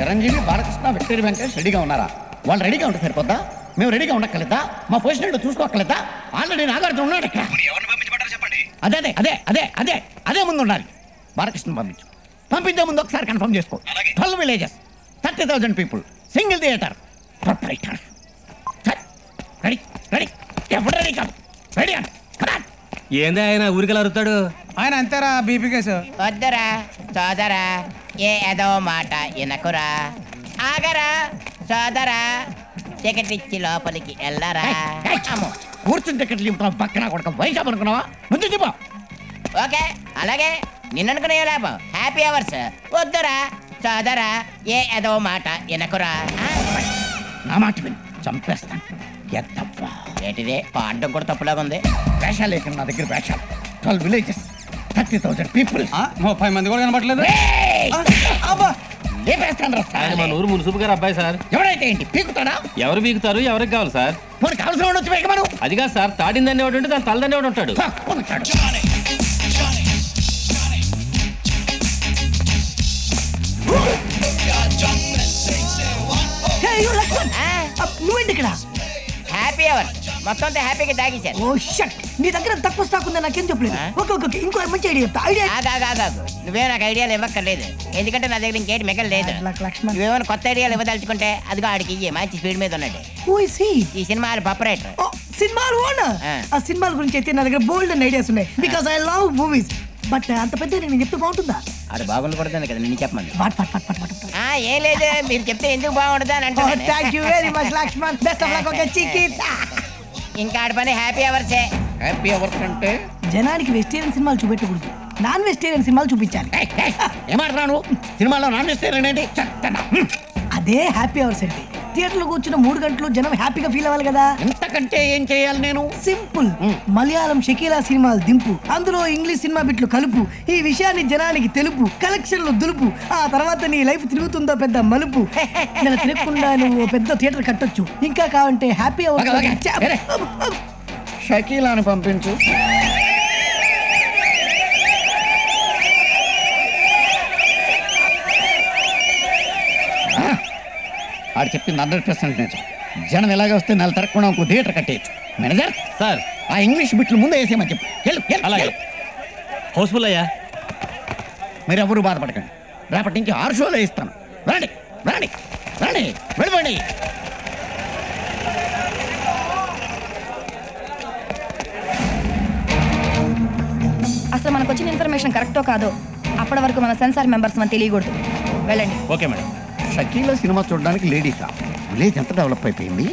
Chiranjeevi, Balakrishna, victory Venkatesh రెడీగా ఉన్నారా? వాళ్ళు రెడీగా ఉంటే సరిపోద్దా? మేము రెడీగా ఉండక్కలేదా? మా పొజిషన్ ఏంటో చూసుకోక్కలేదా? ఆల్రెడీ నాగార్జున ఉన్నాడు ఇక్కడ. అదే అదే అదే అదే అదే అదే ముందు ఉండాలి. బాలకృష్ణ పంపించే ముందు ఒకసారి కన్ఫర్మ్ చేసుకో. 12 villages, 30,000 people, single theatre, proprietor. Ready ready ఎప్పుడు రెడీ కాదు రెడీ అని. ఏంది ఆయన ఊరికెలా అరుతాడు? ఆయన అంతేరా బీపీ కేసు. వద్దురా సోదరా, ఏదో మాట వినకురా. ఆగరా సోదరా, టికెట్ ఇచ్చి లోపలికి వెళ్ళరా. కూర్చుని టికెట్లు ఇవ్వడం పక్కన కొడుకు వైజాగ్ అనుకున్నావా? ముందు చెప్పా. ఓకే అలాగే, నిన్ననుకునే లాభం. Happy hours. వద్దురా సోదరా, ఏదో మాట వినకురా. నా మాట విని చంపేస్తాను. ఎత్తవ్వా ఏంటిదే పాడడం కూడా తప్పులాగా ఉంది. వేషాలు లేక నా దగ్గర వేషాలు. 12 villages, 30,000 people. 30 మంది కూడా కనపడలేదు. ఆయన మన ఊరు మున్సిపల్ గారు అబ్బాయి సార్. ఎవరైతే ఏంటి పీకుతాడా? ఎవరు పీకుతారు? ఎవరికి కావాలి సార్? పోనీ కావాల్సిన వాడు వచ్చి పీకమను. అది కాదు సార్, తాడిందని ఒకటి ఉంటే దాని తలదని ఒకటి ఉంటాడు. నువ్వేంటి ఇక్కడ? హ్యాపీ అవర్ మొత్తం హ్యాపీగా తాగేశారు. ఓ షట్, నీ దగ్గర తక్కువ స్టాక్ ఉందా? నాకేం చెప్పలేదు. ఓకే ఓకే, ఇంకో మంచి ఐడియా చెప్తా. ఐడియా నువ్వే నాకు ఐడియాలు ఇవ్వక్కర్లేదు, ఎందుకంటే నా దగ్గర ఇంకేటి మిగలేదు. నువ్వేమైనా కొత్త ఐడియాలు ఇవ్వదలుచుకుంటే అదిగో ఆడికి ఇయ్యే, మంచి స్పీడ్ మీద ఉన్నాడు. ఈ సినిమాలు ప్రొపరైటర్. సినిమాలు ఓనా? ఆ సినిమాల గురించి అయితే నా దగ్గర బోల్డ్ అండ్ ఐడియాస్ ఉన్నాయి. Because I love movies. But అంత పెద్ద నేను చెప్తే బాగుంటుందా? అది బాగుండకూడదు కదా నేను చెప్పమని. ఏం లేదు, మీరు చెప్తే ఎందుకు బాగుండదు అని అంటే. ఇంకా ఆడి పని హ్యాపీ అవర్సే. హ్యాపీ అవర్స్ అంటే జనానికి వెజిటేరియన్ సినిమాలు చూపెట్టకూడదు, నాన్ వెజిటేరియన్ సినిమాలు చూపించాలి. ఏమాడుతున్నాను? సినిమాలో నాన్ వెజిటేరియన్ ఏంటి? అదే హ్యాపీ అవర్స్ అంటే. థియేటర్ లో కూర్చున్న 3 గంటలు జనం హ్యాపీగా ఫీల్ అవ్వాలి కదా. ఇంతకంటే ఏం చేయాలి నేను? సింపుల్, మలయాళం షకీలా సినిమాలు దింపు, అందులో ఇంగ్లీష్ సినిమా బిట్లు కలుపు, ఈ విషయాన్ని జనానికి తెలుపు, కలెక్షన్లు దులుపు, ఆ తర్వాత నీ లైఫ్ తిరుగుతుందో పెద్ద మలుపు. నేను తిరగకుండా నువ్వు పెద్ద థియేటర్ కట్టొచ్చు. ఇంకా కావంటే హ్యాపీ అవర్స్ షకీలాని పంపించు. ఆడు చెప్పింది 100% నిజం. జనం ఎలాగ వస్తే నెల తిరగకుండా ఇంకో థియేటర్ కట్టేయచ్చు. మేనేజర్ సార్, ఆ ఇంగ్లీష్ బిట్లు ముందే వేసేయమని చెప్పు. అలాగే. హౌస్ఫుల్ అయ్యా. మీరు ఎవరు బాధపడకండి, రేపటి నుంచి 6 షోలు వేయిస్తాను. రండి రండి రండి, వెళ్ళిపోండి. అసలు మనకు వచ్చిన ఇన్ఫర్మేషన్ కరెక్టో కాదో అప్పటి వరకు మన సెన్సార్ మెంబర్స్ మనం తెలియకూడదు. వెళ్ళండి. Okay madam. షకీలా సినిమా చూడడానికి లేడీసా? విలేజ్ ఎంత డెవలప్ అయిపోయింది.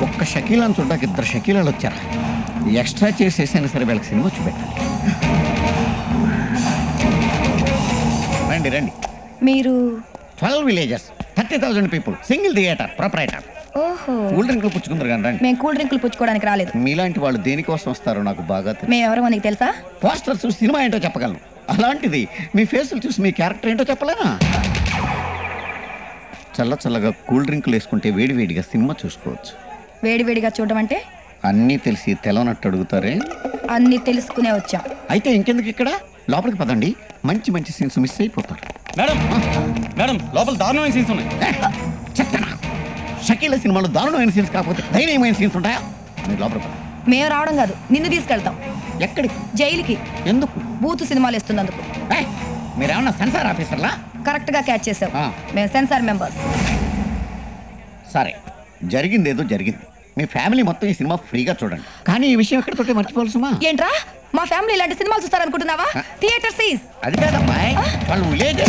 ఒక్క షకీలాని చూడడానికి 2 షకీలాలు వచ్చారా? ఎక్స్ట్రా చేసేసైనా సరే వీళ్ళకి సినిమా చూపెట్టాలి. రండి రండి. మీరు 12 villages, 30,000 people, single theatre, proprietor. ఓహో, కూల్ డ్రింక్లు పుచ్చుకుందరు కానీ రండి. మేము కూల్ డ్రింకులు పుచ్చుకోవడానికి రాలేదు. మీలాంటి వాళ్ళు దేనికోసం వస్తారో నాకు బాగా తెలుసు. మేము ఎవరో నీకు తెలుసా? పోస్టర్ చూసి సినిమా ఏంటో చెప్పగలను, అలాంటిది మీ ఫేసులు చూసి మీ క్యారెక్టర్ ఏంటో చెప్పలేనా? చల్ల చల్లగా కూల్ డ్రింకులు వేసుకుంటే వేడివేడిగా సినిమా చూసుకోవచ్చు. వేడివేడిగా చూడడం అంటే? అన్నీ తెలిసి తెలవనట్టు అడుగుతారే. అన్నీ తెలుసుకునే వచ్చాం. అయితే ఇంకెందుకు ఇక్కడ, లోపలికి పదండి. మంచి మంచి సీన్స్ మిస్ అయిపోతారు. మేడం మేడం, లోపల దారుణమైన సీన్స్ ఉన్నాయి. చెప్తానా? షకీలా సినిమాలో దారుణమైన సీన్స్ కాకపోతే ధైర్యమైన సీన్స్ ఉంటాయా? మీరు లోపలికి పద. మేము రావడం కాదు, నిన్ను తీసుకెళ్తాం. ఎక్కడికి? జైలుకి. ఎందుకు? బూతు సినిమాలు ఇస్తున్నందుకు. మీరేమన్నా సెన్సార్ ఆఫీసర్లా? కరెక్ట్ గా క్యాచ్ చేసావు. మేము సెన్సార్ మెంబర్స్. సరే, జరిగింది ఏదో జరిగింది. మీ ఫ్యామిలీ మొత్తం ఈ సినిమా ఫ్రీగా చూడండి. కానీ ఈ విషయం ఎక్కడితోటే మర్చిపోవాల్సిమా? ఏంట్రా, మా ఫ్యామిలీ ఇలాంటి సినిమాలు చూస్తారనుకుంటున్నావా? Theatre seize. అది కాదమ్మా, వాళ్ళు విలేజ్